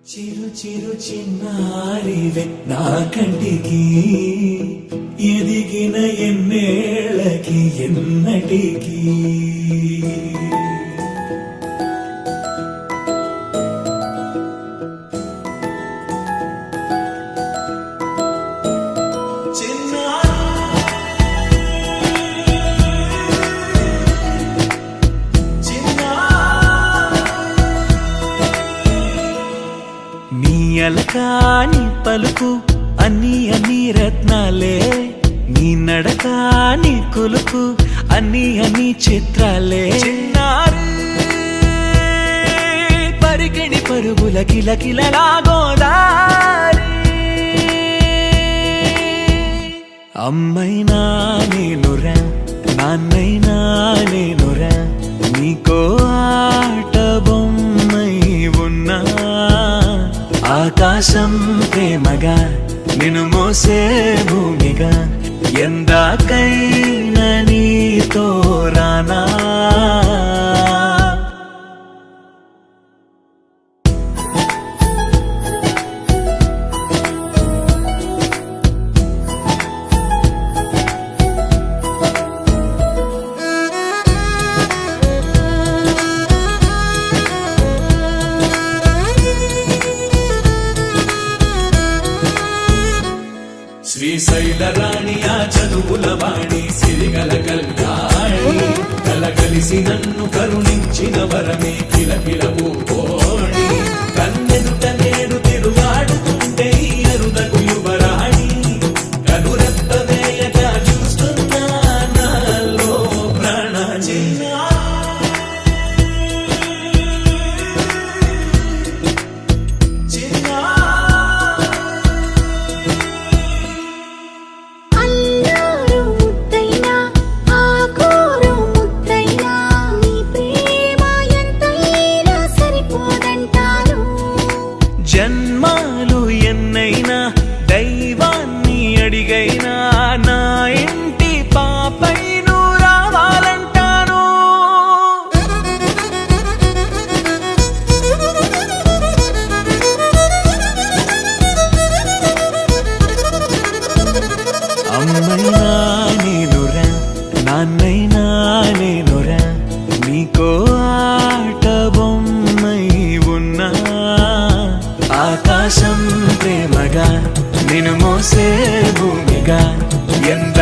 చిరు చిరు చిన్నారివే నా కంటికి ఎదిగిన ఎన్నేళ్ళకి ఎన్నటికి అలకాని పలుకు అన్ని అన్ని రత్నాలే నీ నడక నీ కులుకు అన్ని అన్ని చిత్రాలే చిన్నారు పరికిణి పరుగుల కిలకిలలా గోదారి అమ్మైనా నేనురా నాన్నైనా నేనురా నీకో ఆట బొమ్మై ఉన్నా ఆకాశం ప్రేమగా నిన్ను మోసే భూమిగా ఎందాకైనా నీతో రానా శ్రీశైల రాణి ఆ చదువుల వాణి సిరిగల కళ్యాణి కలగలిసి నన్ను కరుణించిన వరమే కిలకిలవు కోణి కన్నెదుట నేడు తిరుగాడుతుంటే అరుదకు యువరాణి కనురెప్ప వేయక చూస్తున్నా నాలో ప్రాణ జన్మాలు ఎన్నైనా దైవాన్ని అడిగైనా నా ఇంటి పాపై నువ్వు రావాలంటాను అమ్మైనా నేనురా నాన్నైనా నేనురా నీకో ఆట బొమ్మై ఉన్నా ఆకాశం ప్రేమగా నిన్ను మోసే భూమిగా ఎంత